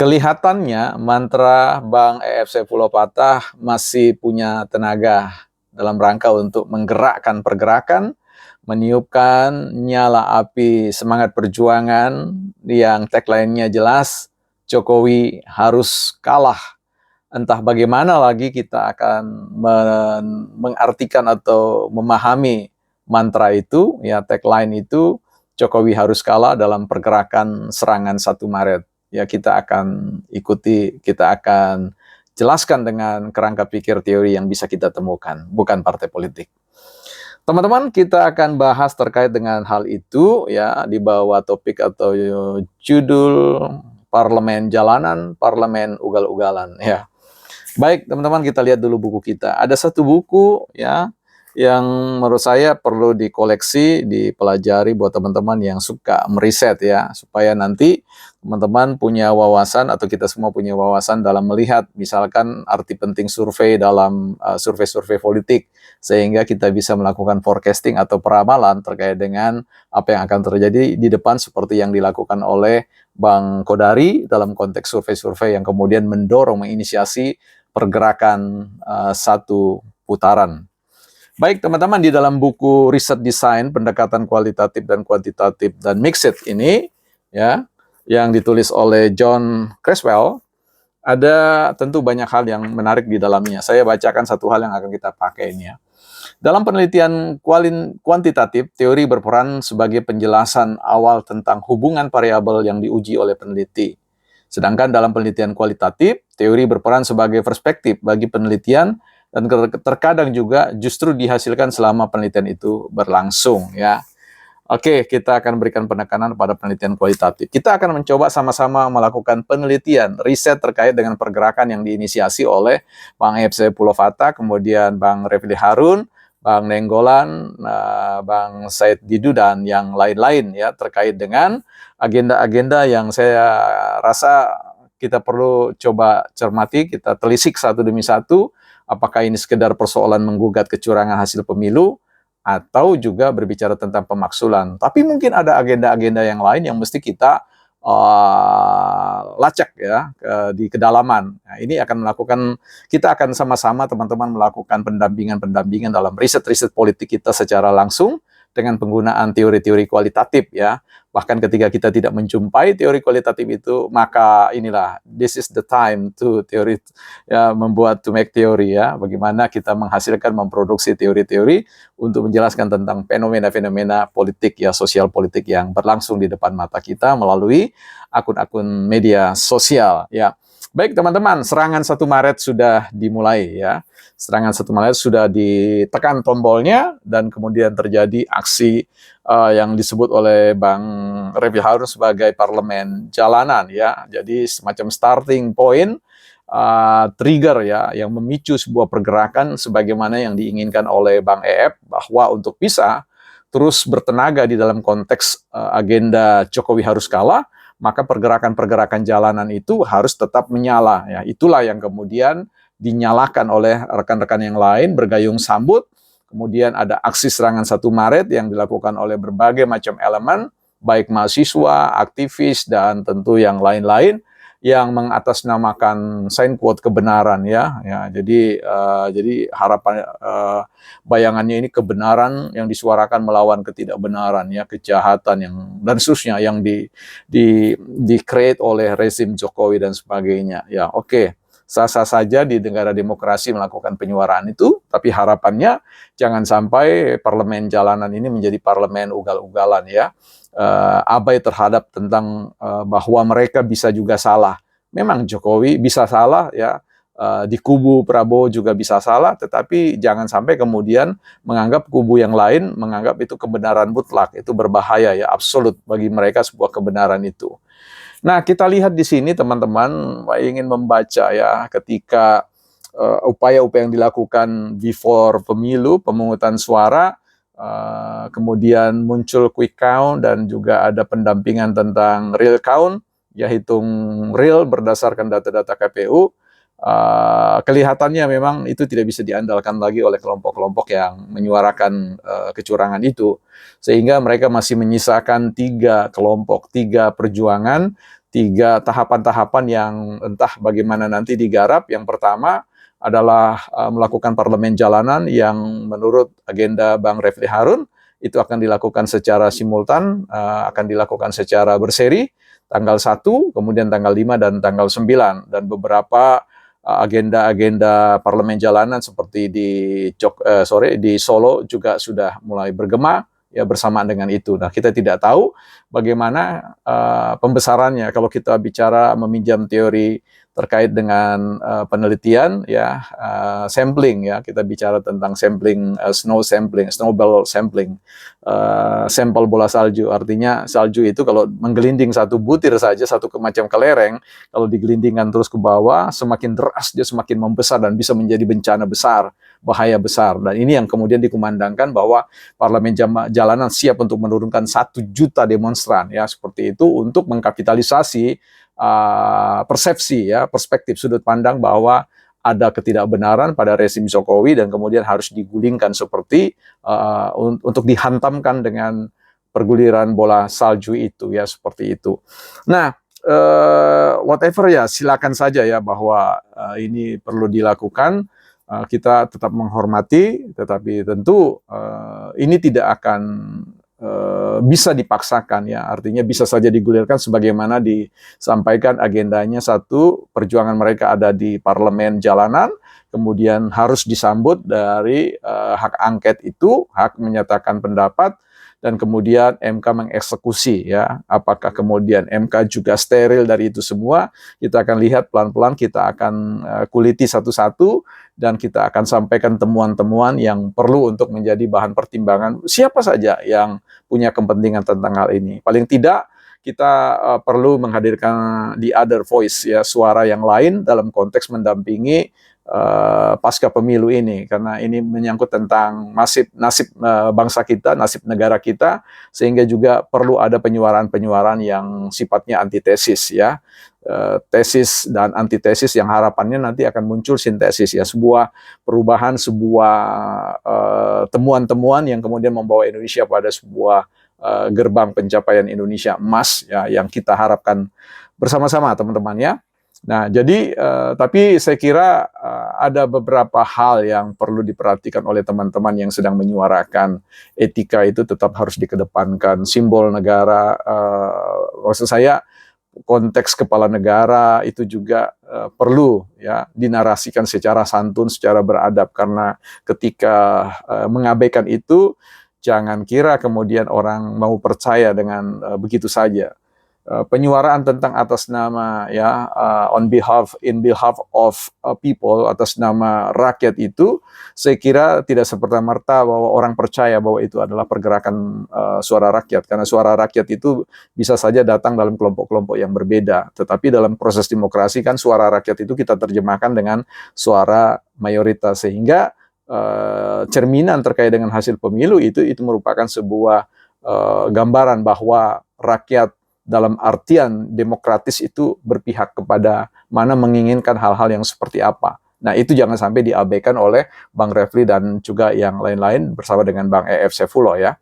Kelihatannya mantra Bang EF Pulau Patah masih punya tenaga dalam rangka untuk menggerakkan pergerakan, meniupkan nyala api semangat perjuangan yang tagline-nya jelas, Jokowi harus kalah. Entah bagaimana lagi kita akan mengartikan atau memahami mantra itu, ya tagline itu, Jokowi harus kalah dalam pergerakan serangan 1 Maret. Ya kita akan ikuti, kita akan jelaskan dengan kerangka pikir teori yang bisa kita temukan, bukan partai politik. Teman-teman, kita akan bahas terkait dengan hal itu ya di bawah topik atau judul Parlemen Jalanan, Parlemen Ugal-ugalan ya. Baik, teman-teman, kita lihat dulu buku kita. Ada satu buku ya yang menurut saya perlu dikoleksi, dipelajari buat teman-teman yang suka meriset ya, supaya nanti teman-teman punya wawasan atau kita semua punya wawasan dalam melihat misalkan arti penting survei dalam survei-survei politik, sehingga kita bisa melakukan forecasting atau peramalan terkait dengan apa yang akan terjadi di depan seperti yang dilakukan oleh Bang Kodari dalam konteks survei-survei yang kemudian mendorong, menginisiasi pergerakan satu putaran. Baik teman-teman, di dalam buku Riset Desain Pendekatan Kualitatif dan Kuantitatif dan Mixed ini ya, yang ditulis oleh John Creswell, ada tentu banyak hal yang menarik di dalamnya. Saya bacakan satu hal yang akan kita pakai ini ya. Dalam penelitian kuantitatif, teori berperan sebagai penjelasan awal tentang hubungan variabel yang diuji oleh peneliti. Sedangkan dalam penelitian kualitatif, teori berperan sebagai perspektif bagi penelitian dan terkadang juga justru dihasilkan selama penelitian itu berlangsung ya. Oke, kita akan berikan penekanan pada penelitian kualitatif. Kita akan mencoba sama-sama melakukan penelitian, riset terkait dengan pergerakan yang diinisiasi oleh Bang EF Pulau Patah, kemudian Bang Refli Harun, Bang Nenggolan, Bang Said Didu, dan yang lain-lain ya, terkait dengan agenda-agenda yang saya rasa kita perlu coba cermati, kita telisik satu demi satu. Apakah ini sekedar persoalan menggugat kecurangan hasil pemilu, atau juga berbicara tentang pemaksulan. Tapi mungkin ada agenda-agenda yang lain yang mesti kita lacak ya di kedalaman. Nah, ini akan kita akan sama-sama teman-teman melakukan pendampingan dalam riset-riset politik kita secara langsung dengan penggunaan teori-teori kualitatif ya. Bahkan ketika kita tidak menjumpai teori kualitatif itu, maka inilah this is the time to teori ya, to make teori ya. Bagaimana kita menghasilkan, memproduksi teori-teori untuk menjelaskan tentang fenomena-fenomena politik ya, sosial politik yang berlangsung di depan mata kita melalui akun-akun media sosial ya. Baik teman-teman, serangan 1 Maret sudah dimulai ya. Serangan 1 Maret sudah ditekan tombolnya dan kemudian terjadi aksi yang disebut oleh Bang Refli Harun sebagai parlemen jalanan ya. Jadi semacam starting point, trigger ya, yang memicu sebuah pergerakan sebagaimana yang diinginkan oleh Bang EF, bahwa untuk bisa terus bertenaga di dalam konteks agenda Jokowi harus kalah, maka pergerakan-pergerakan jalanan itu harus tetap menyala ya. Itulah yang kemudian dinyalakan oleh rekan-rekan yang lain bergayung sambut. Kemudian ada aksi serangan 1 Maret yang dilakukan oleh berbagai macam elemen, baik mahasiswa, aktivis, dan tentu yang lain-lain yang mengatasnamakan sign quote kebenaran ya. Jadi harapan bayangannya ini kebenaran yang disuarakan melawan ketidakbenaran ya, kejahatan yang dan seterusnya yang di create oleh rezim Jokowi dan sebagainya ya. Oke, sah-sah saja di negara demokrasi melakukan penyuaraan itu, tapi harapannya jangan sampai parlemen jalanan ini menjadi parlemen ugal-ugalan ya. Abai terhadap tentang bahwa mereka bisa juga salah. Memang Jokowi bisa salah ya, di kubu Prabowo juga bisa salah, tetapi jangan sampai kemudian menganggap kubu yang lain menganggap itu kebenaran mutlak. Itu berbahaya ya, absolut bagi mereka sebuah kebenaran itu. Nah, kita lihat di sini teman-teman, ingin membaca ya, ketika upaya-upaya yang dilakukan before pemilu, pemungutan suara, kemudian muncul quick count dan juga ada pendampingan tentang real count, ya hitung real berdasarkan data-data KPU. kelihatannya memang itu tidak bisa diandalkan lagi oleh kelompok-kelompok yang menyuarakan kecurangan itu. Sehingga mereka masih menyisakan 3 kelompok, 3 perjuangan, 3 tahapan-tahapan yang entah bagaimana nanti digarap. Yang pertama adalah melakukan parlemen jalanan yang menurut agenda Bang Refli Harun itu akan dilakukan secara simultan, akan dilakukan secara berseri, tanggal 1, kemudian tanggal 5 dan tanggal 9. Dan beberapa agenda-agenda parlemen jalanan seperti di Solo juga sudah mulai bergema ya bersamaan dengan itu. Nah, kita tidak tahu bagaimana pembesarannya kalau kita bicara meminjam teori terkait dengan penelitian ya, sampling ya, kita bicara tentang sampling, snowball sampling, sampel bola salju. Artinya salju itu kalau menggelinding satu butir saja, satu macam kelereng, kalau digelindingkan terus ke bawah, semakin deras dia semakin membesar dan bisa menjadi bencana besar, bahaya besar. Dan ini yang kemudian dikumandangkan bahwa parlemen jalanan siap untuk menurunkan 1 juta demonstran ya seperti itu untuk mengkapitalisasi persepsi ya, perspektif sudut pandang bahwa ada ketidakbenaran pada rezim Jokowi dan kemudian harus digulingkan seperti untuk dihantamkan dengan perguliran bola salju itu ya seperti itu. Nah, whatever ya silakan saja ya bahwa ini perlu dilakukan. Kita tetap menghormati, tetapi tentu ini tidak akan bisa dipaksakan ya, artinya bisa saja digulirkan sebagaimana disampaikan agendanya. 1, perjuangan mereka ada di parlemen jalanan, kemudian harus disambut dari hak angket itu, hak menyatakan pendapat, dan kemudian MK mengeksekusi ya. Apakah kemudian MK juga steril dari itu semua? Kita akan lihat pelan-pelan, kita akan kuliti satu-satu dan kita akan sampaikan temuan-temuan yang perlu untuk menjadi bahan pertimbangan siapa saja yang punya kepentingan tentang hal ini. Paling tidak kita perlu menghadirkan the other voice ya, suara yang lain dalam konteks mendampingi pasca pemilu ini, karena ini menyangkut tentang nasib bangsa kita, nasib negara kita, sehingga juga perlu ada penyuaraan-penyuaraan yang sifatnya antitesis ya, tesis dan antitesis yang harapannya nanti akan muncul sintesis ya, sebuah perubahan, sebuah temuan-temuan yang kemudian membawa Indonesia pada sebuah gerbang pencapaian Indonesia emas ya, yang kita harapkan bersama-sama teman-teman ya. Nah, jadi tapi saya kira ada beberapa hal yang perlu diperhatikan oleh teman-teman yang sedang menyuarakan etika itu tetap harus dikedepankan. Simbol negara, maksud saya konteks kepala negara itu juga perlu ya dinarasikan secara santun, secara beradab, karena ketika mengabaikan itu, jangan kira kemudian orang mau percaya dengan begitu saja. Penyuaraan tentang atas nama ya, in behalf of people, atas nama rakyat itu, saya kira tidak semerta-merta bahwa orang percaya bahwa itu adalah pergerakan suara rakyat, karena suara rakyat itu bisa saja datang dalam kelompok-kelompok yang berbeda. Tetapi dalam proses demokrasi kan suara rakyat itu kita terjemahkan dengan suara mayoritas, sehingga cerminan terkait dengan hasil pemilu itu merupakan sebuah gambaran bahwa rakyat dalam artian demokratis itu berpihak kepada mana, menginginkan hal-hal yang seperti apa. Nah, itu jangan sampai diabaikan oleh Bang Refli dan juga yang lain-lain bersama dengan Bang E.F. Saifullah ya.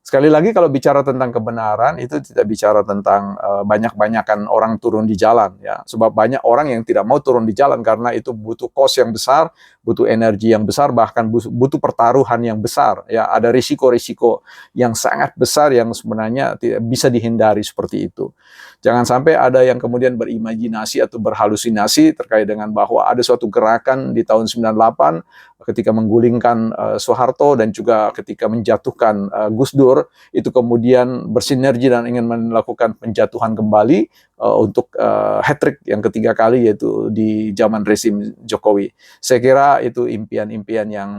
Sekali lagi, kalau bicara tentang kebenaran itu tidak bicara tentang banyak-banyakan orang turun di jalan ya. Sebab banyak orang yang tidak mau turun di jalan karena itu butuh cost yang besar, butuh energi yang besar, bahkan butuh pertaruhan yang besar ya. Ada risiko-risiko yang sangat besar yang sebenarnya tidak bisa dihindari seperti itu. Jangan sampai ada yang kemudian berimajinasi atau berhalusinasi terkait dengan bahwa ada suatu gerakan di tahun 98 ketika menggulingkan Soeharto dan juga ketika menjatuhkan Gus Dur, itu kemudian bersinergi dan ingin melakukan penjatuhan kembali untuk hat-trick yang ketiga kali, yaitu di zaman rezim Jokowi. Saya kira itu impian-impian yang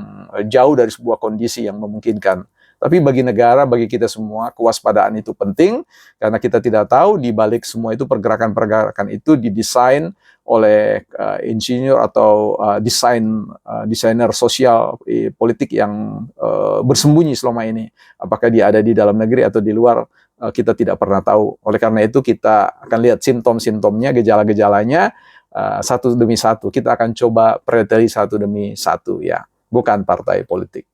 jauh dari sebuah kondisi yang memungkinkan. Tapi bagi negara, bagi kita semua, kewaspadaan itu penting, karena kita tidak tahu di balik semua itu pergerakan-pergerakan itu didesain oleh insinyur atau desainer sosial politik yang bersembunyi selama ini. Apakah dia ada di dalam negeri atau di luar, kita tidak pernah tahu. Oleh karena itu kita akan lihat simptom-simptomnya, gejala-gejalanya, satu demi satu. Kita akan coba preteli satu demi satu ya, bukan partai politik.